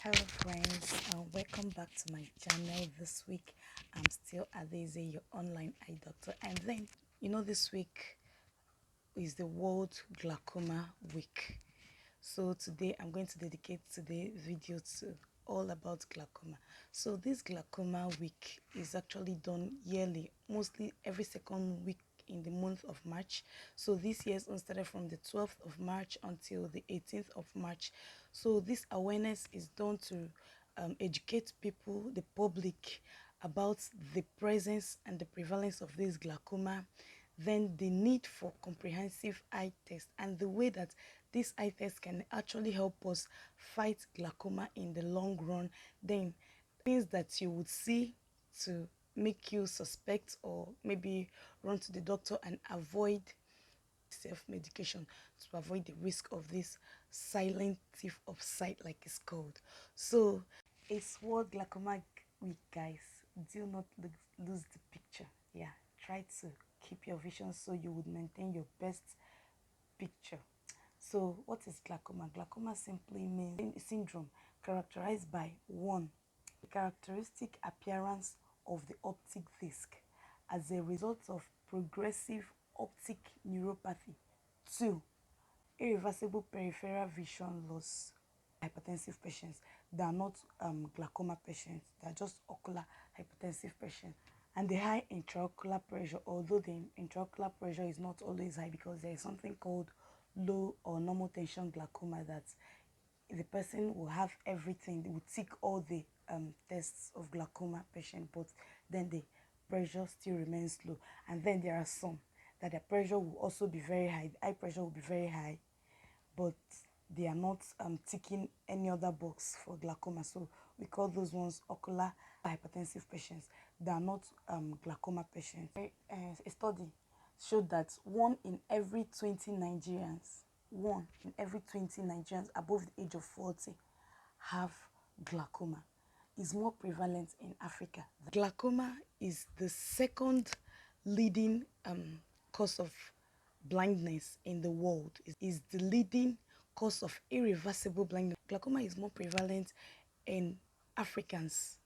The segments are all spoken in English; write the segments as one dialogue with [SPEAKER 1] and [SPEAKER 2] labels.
[SPEAKER 1] Hello friends, welcome back to my channel. This week I'm still Adeze, your online eye doctor, and then this week is the World Glaucoma Week. So today I'm going to dedicate today's video to all about glaucoma. So this glaucoma week is actually done yearly, mostly every second week in the month of March. So this year's one started from the 12th of March until the 18th of March. So this awareness is done to educate people, the public, about the presence and the prevalence of this glaucoma, then the need for comprehensive eye test and the way that this eye test can actually help us fight glaucoma in the long run, then things that you would see to make you suspect or maybe run to the doctor and avoid self-medication, to avoid the risk of this silent thief of sight, like it's called. So it's World Glaucoma Week, guys. Do not lose the picture. Yeah, try to keep your vision so you would maintain your best picture. So what is glaucoma? Glaucoma simply means a syndrome characterized by 1. The characteristic appearance of the optic disc as a result of progressive optic neuropathy. 2. Irreversible peripheral vision loss. Hypertensive patients, they are not glaucoma patients, they are just ocular hypertensive patients. And the high intraocular pressure, although the intraocular pressure is not always high, because there is something called low or normal tension glaucoma, that the person will have everything, they will tick all the tests of glaucoma patient, but then the pressure still remains low. And then there are some that the pressure will also be very high, the eye pressure will be very high, but they are not ticking any other box for glaucoma. So we call those ones ocular hypertensive patients. They are not glaucoma patients. A study showed that 1 in every 20 Nigerians, 1 in every 20 Nigerians above the age of 40 have glaucoma. Is more prevalent in Africa. Glaucoma is the second leading cause of blindness in the world. Is the leading cause of irreversible blindness. Glaucoma is more prevalent in Africans,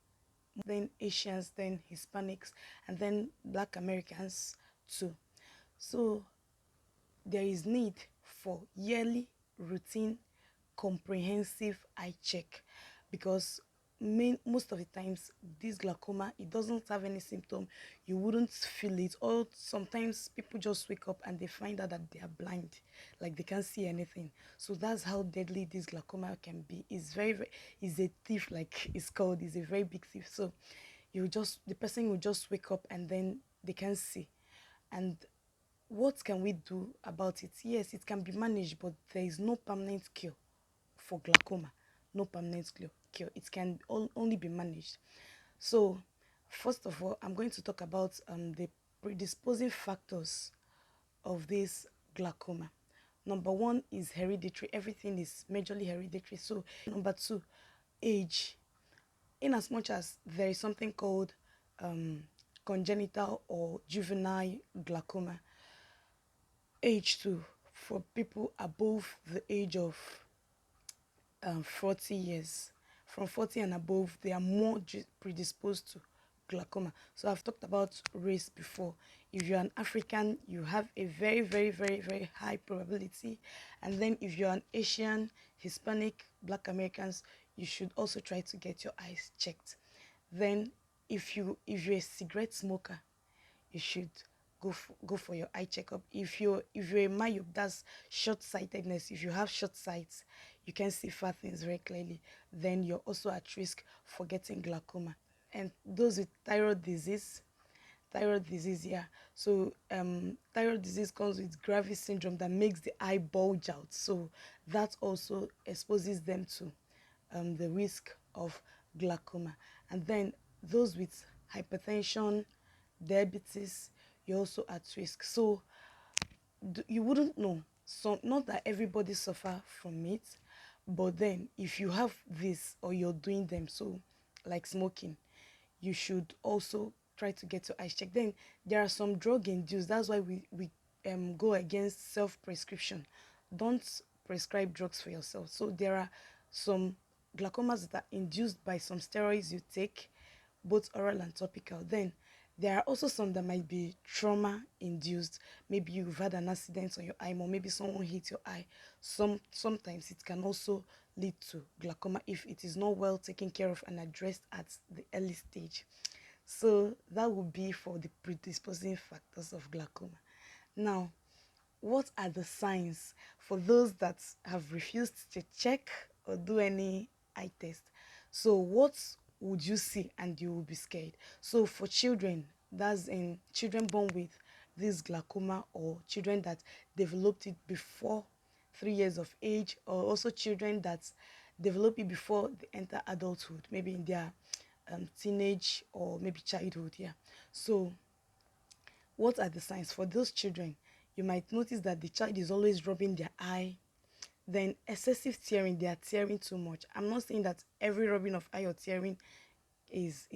[SPEAKER 1] then Asians, then Hispanics, and then Black Americans too. So there is need for yearly routine comprehensive eye check, because most of the times this glaucoma, it doesn't have any symptom, you wouldn't feel it, or sometimes people just wake up and they find out that they are blind, like they can't see anything. So that's how deadly this glaucoma can be. It's very is a thief, like it's called, is a very big thief. So the person will just wake up and then they can't see. And what can we do about it? Yes, it can be managed, but there is no permanent cure for glaucoma. No permanent cure. It can only be managed. So, first of all, I'm going to talk about the predisposing factors of this glaucoma. Number 1 is hereditary. Everything is majorly hereditary. So, number 2, age. In as much as there is something called congenital or juvenile glaucoma, age too, for people above the age of 40 years. From 40 and above, they are more predisposed to glaucoma. So I've talked about race before. If you're an African, you have a very high probability. And then if you're an Asian, Hispanic, Black Americans, you should also try to get your eyes checked. Then if you're a cigarette smoker, you should go for your eye checkup. If you're a myope, that's short-sightedness. If you have short sight, you can see far things very clearly, then you're also at risk for getting glaucoma. And those with thyroid disease, yeah. So thyroid disease comes with Graves syndrome that makes the eye bulge out. So that also exposes them to the risk of glaucoma. And then those with hypertension, diabetes, you're also at risk. So you wouldn't know. So not that everybody suffer from it, but then if you have this or you're doing them, so like smoking, you should also try to get your eyes checked. Then there are some drug induced. That's why we go against self-prescription. Don't prescribe drugs for yourself. So there are some glaucomas that are induced by some steroids you take, both oral and topical. Then there are also some that might be trauma induced. Maybe you've had an accident on your eye, or maybe someone hit your eye. Sometimes it can also lead to glaucoma if it is not well taken care of and addressed at the early stage. So that would be for the predisposing factors of glaucoma. Now, what are the signs for those that have refused to check or do any eye test? So what would you see and you will be scared? So for children, that's in children born with this glaucoma, or children that developed it before 3 years of age, or also children that develop it before they enter adulthood, maybe in their teenage or maybe childhood. Yeah. So what are the signs for those children? You might notice that the child is always rubbing their eye. Then excessive tearing, they are tearing too much. I'm not saying that every rubbing of eye or tearing is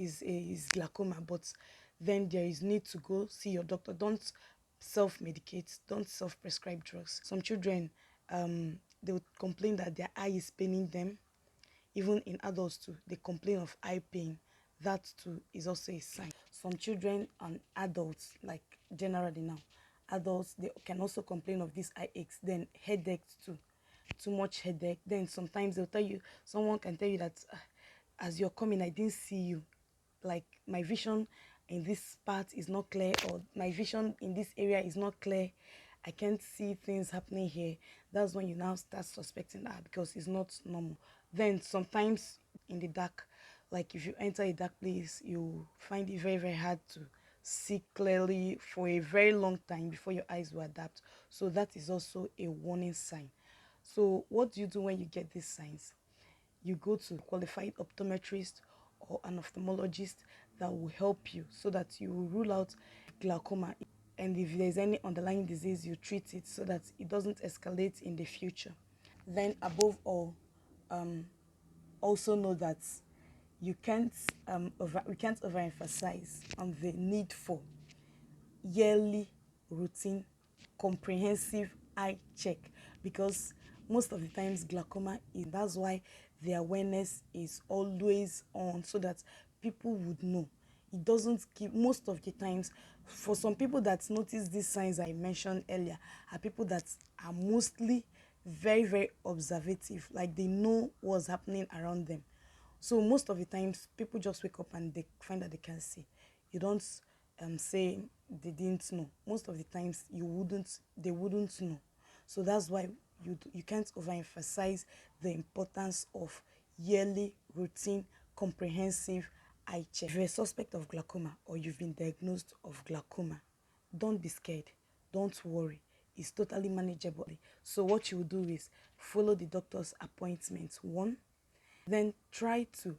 [SPEAKER 1] glaucoma, but then there is need to go see your doctor. Don't self-medicate, don't self-prescribe drugs. Some children, they would complain that their eye is paining them. Even in adults too, they complain of eye pain. That too is also a sign. Some children and adults, like generally now, adults, they can also complain of these eye aches. Then headaches too, too much headache. Then sometimes they'll tell you, someone can tell you that as you're coming, I didn't see you. Like my vision in this part is not clear, or my vision in this area is not clear. I can't see things happening here. That's when you now start suspecting that, because it's not normal. Then sometimes in the dark, like if you enter a dark place, you find it very, very hard to see clearly for a very long time before your eyes will adapt. So that is also a warning sign. So what do you do when you get these signs? You go to a qualified optometrist or an ophthalmologist that will help you, so that you will rule out glaucoma, and if there's any underlying disease, you treat it so that it doesn't escalate in the future. Then above all, also know that we can't overemphasize on the need for yearly routine comprehensive eye check, because most of the times glaucoma is, that's why the awareness is always on, so that people would know. It doesn't keep, most of the times, for some people that notice these signs I mentioned earlier, are people that are mostly very, very observative, like they know what's happening around them. So most of the times people just wake up and they find that they can see. You don't say they didn't know. Most of the times they wouldn't know. So that's why you can't overemphasize the importance of yearly routine comprehensive eye check. If you're a suspect of glaucoma, or you've been diagnosed of glaucoma, don't be scared. Don't worry. It's totally manageable. So what you will do is follow the doctor's appointment. One, then try to,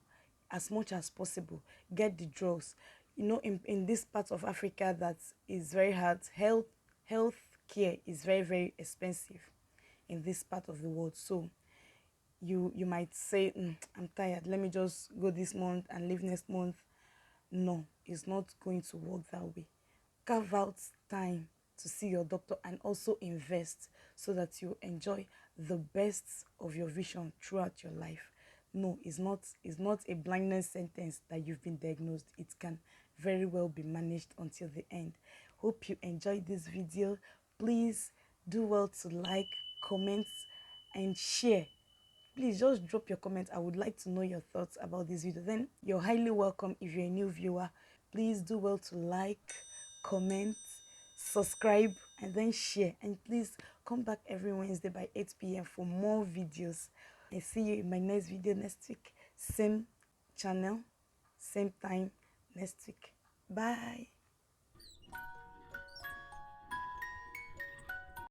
[SPEAKER 1] as much as possible, get the drugs. In this part of Africa that is very hard, health care is very, very expensive in this part of the world. So you might say, I'm tired, let me just go this month and leave next month. No, it's not going to work that way. Carve out time to see your doctor, and also invest, so that you enjoy the best of your vision throughout your life. No, it's not a blindness sentence that you've been diagnosed. It can very well be managed until the end. Hope you enjoyed this video. Please do well to like, comment, and share. Please just drop your comment. I would like to know your thoughts about this video. Then you're highly welcome. If you're a new viewer, please do well to like, comment, subscribe, and then share. And please come back every Wednesday by 8 p.m. for more videos. I see you in my next video next week. Same channel, same time next week. Bye.